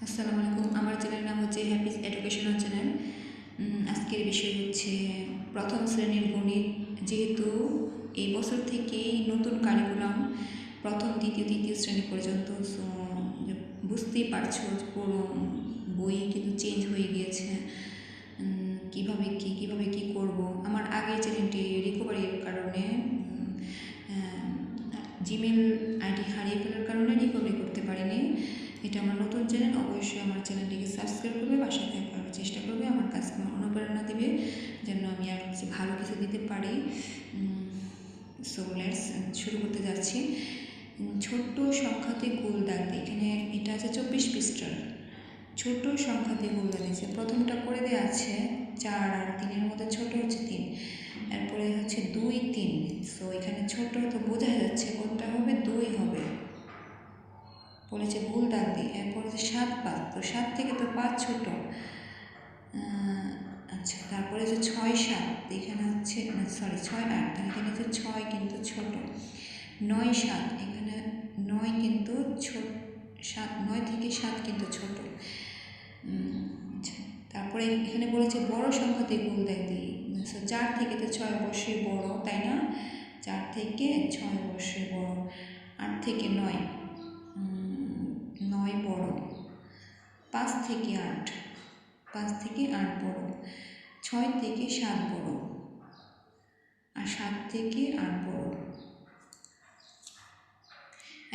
আসসালামু আলাইকুম। আমার চ্যানেলের নাম হচ্ছে হ্যাপিস এডুকেশনাল চ্যানেল। আজকের বিষয় হচ্ছে প্রথম শ্রেণীর গণিত। যেহেতু এই বছর থেকেই নতুন কারিকুলাম প্রথম দ্বিতীয় তৃতীয় শ্রেণী পর্যন্ত, সো বুঝতেই পারছো পুরো বই কিন্তু চেঞ্জ হয়ে গিয়েছে। কীভাবে কী করব। আমার আগের চ্যানেলটি রিকভারির কারণে জিমেল আইডি হারিয়ে ফেলার কারণে রিকভারি করতে পারিনি। এটা আমার নতুন চ্যানেল, অবশ্যই আমার চ্যানেলটিকে সাবস্ক্রাইব করবে, বাসায় থাকার চেষ্টা করবে, আমার কাছে অনুপ্রেরণা দেবে যেন আমি আর ভালো কিছু দিতে পারি। সো লেটস শুরু করতে যাচ্ছি। ছোট্ট সংখ্যাতে গোল দাগ দিয়ে, এখানে এটা আছে 24 পৃষ্ঠার। ছোট সংখ্যাতে গোল দাগ দিয়েছে। প্রথমটা করে দেওয়া আছে 4 আর 3-এর মধ্যে ছোট হচ্ছে 3, এরপরে হচ্ছে 2 3। সো এখানে ছোট তো বোঝা যাচ্ছে কোনটা হবে, 2 হবে বলেছে ভুল দাগ দিই। এরপর হচ্ছে 7 5, তো 7 থেকে তো 5 ছোট। আচ্ছা, তারপরে হচ্ছে 6 7, এখানে হচ্ছে 6 8, এখানে হচ্ছে 6 কিন্তু ছোট। 9 7, এখানে 9 কিন্তু ছোট। 9 থেকে 7 কিন্তু ছোট। আচ্ছা, তারপরে এখানে বলেছে বড় সংখ্যাতে গোল দাগ দিই। 4 থেকে তো 6 অবশ্যই বড়, তাই না? 4 থেকে 6 অবশ্যই বড়। 8 থেকে 9 বড়। 5 থেকে 8 বড়। 6 থেকে 7 বড়, আর 7 থেকে 8 বড়।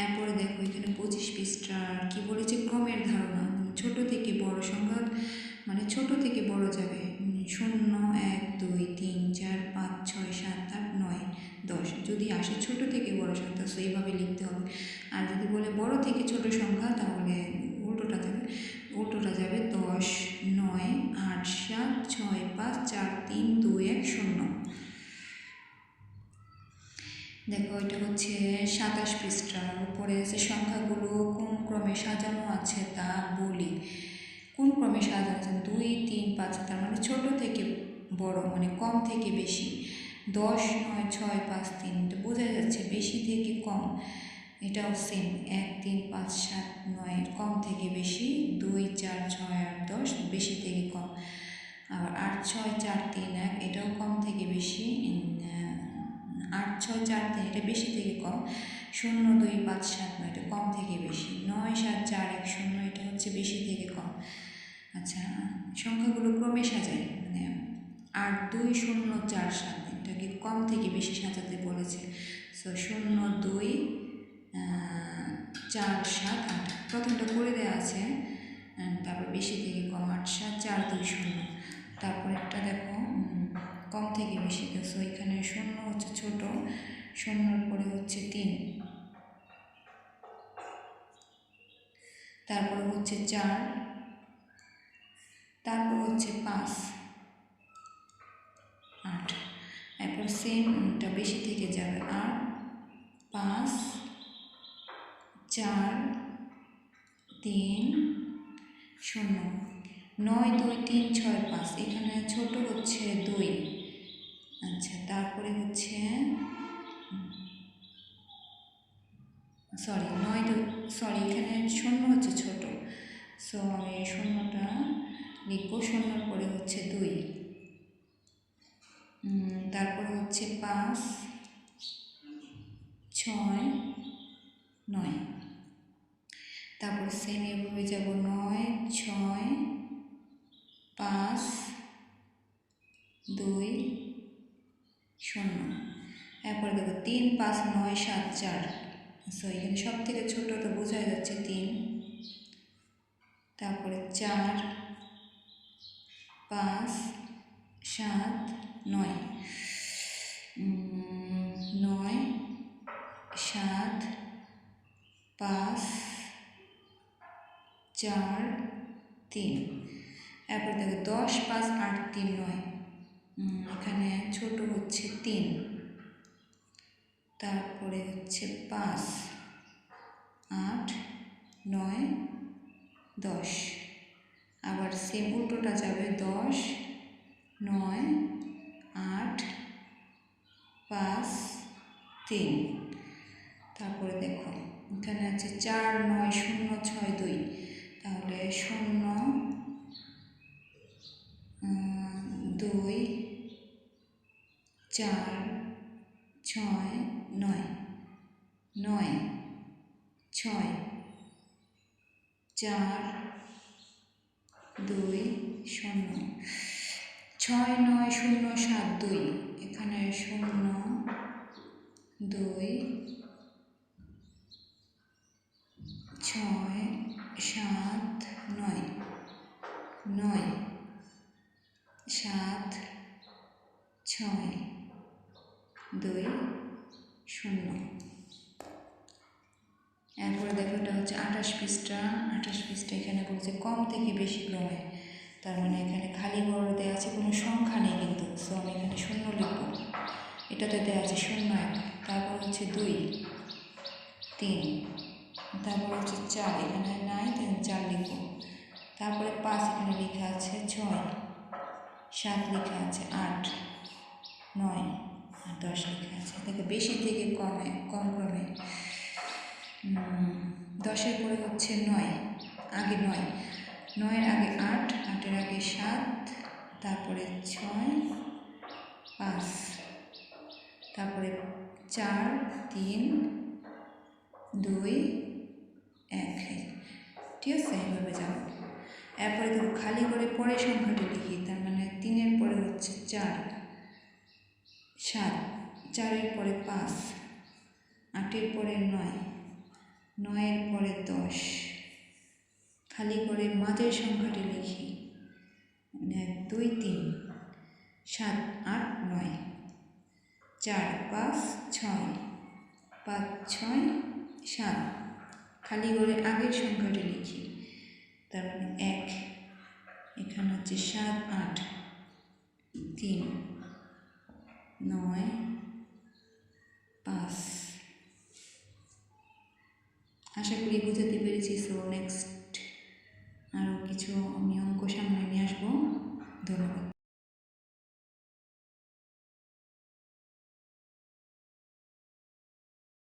এরপরে দেখো এখানে 25 পৃষ্ঠার কি বলেছে, ক্রমের ধারণা। ছোট থেকে বড় সংখ্যা, মানে ছোট থেকে বড় যাবে। 0 1 2 3 4 5 6 7 8 9 10 যদি আসে ছোট থেকে বড় সংখ্যা, সো এইভাবে লিখতে হবে। আর যদি বলে বড় থেকে ছোট সংখ্যা, তাহলে উল্টোটা যাবে 10 9 8 7 6 5 4 3 2 1 0। দেখো এটা হচ্ছে 27 পৃষ্ঠার। উপরে আছে সংখ্যাগুলো কোন ক্রমে সাজানো আছে তা বলি। কোন ক্রমে সাজানো আছে? 2 3 5, তার মানে ছোট থেকে বড়, মানে কম থেকে বেশি। 10 9 6 5 3, তো বোঝা যাচ্ছে বেশি থেকে কম। এটাও সেম, 1 3 5 7 9 কম থেকে বেশি। 2 4 6 8 10 বেশি থেকে কম। আবার 8 6 4 3 1, এটাও কম থেকে বেশি। 8 6 4 3, এটা বেশি থেকে কম। 0 2 5 7 9, এটা কম থেকে বেশি। 9 7 4 1 0, এটা হচ্ছে বেশি থেকে কম। আচ্ছা, সংখ্যাগুলো ক্রমে সাজায়, মানে 8 2 0 4 7, এটাকে কম থেকে বেশি সাজাতে বলেছে। সো 0 2 4 7 8, প্রথমটা করে দেওয়া আছে। তারপর বেশি থেকে কম 8 7 4 2 0। তারপর একটা দেখো কম থেকে বেশি, সো এখানে 0 হচ্ছে ছোট, 0-র পরে হচ্ছে 3, তারপরে হচ্ছে 4, তারপর হচ্ছে 5 8। এরপর সেমটা বেশি থেকে যাবে, 8 5 4 3 0। 9 2 3 6 5, এখানে ছোট হচ্ছে 2। আচ্ছা, তারপরে হচ্ছে এখানে 0 হচ্ছে ছোট, সো আমি 0টা লিখবো। 0-র পরে হচ্ছে 2, তারপরে হচ্ছে 5 6 9। তারপর সেম এভাবে যাব, 9 6 5 2 0। এরপরে দেখো 3 5 9 7 4, সো এখানে সব থেকে ছোট তো বোঝা যাচ্ছে 3। তারপরে 4 5 7 9 9 7 5 4 3। এরপর দেখো 10 5 8 3 9, এখানে ছোট হচ্ছে 3। তারপরে হচ্ছে 5 8 9 10। আবার সেম উল্টোটা যাবে, 10 9 8 5 3। তারপরে দেখো এখানে আছে 4 9 0 6 2, তাহলে 0 4 6 9 9 6 4 2 0 6 9 0 7 2 এখানে 0 2 6 7 9 9 7 6 2 0। এরপরে দেখো এটা হচ্ছে 28 পৃষ্ঠা। 28 পৃষ্ঠা এখানে বলছে কম থেকে বেশি ক্রমে, তার মানে এখানে খালি ঘর দেওয়া আছে, কোনো সংখ্যা নেই কিন্তু, সো আমি এখানে 0 লিখব। এটাতে দেওয়া আছে 0 1, তারপর হচ্ছে 2 3, তারপর হচ্ছে 4, এখানে নাই তাই 4 লিখব। তারপরে 5 এখানে লেখা আছে, 6 7 লেখা আছে, 8 9 আর 10 লেখা আছে। দেখো বেশি থেকে কমে, কম ক্রমে 10-এর পরে হচ্ছে 9, আগে 9, 9-এর আগে 8, 8-এর আগে 7, তারপরে 6 5, তারপরে 4 3 2 1, ঠিক আছে, এইভাবে যাও। এরপরে দেখো খালি করে পরে সংখ্যাটি লিখি, তার মানে 3-এর পরে হচ্ছে 4 7, 4-এর পরে 5, 8-এর পরে 9, 9-এর পরে 10, খালি করে মাঝের সংখ্যাটি লিখি, 1 2 3 7 8 9, 4 5 6 5 6 7, খালি করে আগের সংখ্যাটি লিখি, তার মানে 1, এখানে হচ্ছে 7 8 3 9 5। আশা করি বুঝাতে পেরেছি। সো নেক্সট আরও কিছু আমি অঙ্ক সামনে নিয়ে আসবো।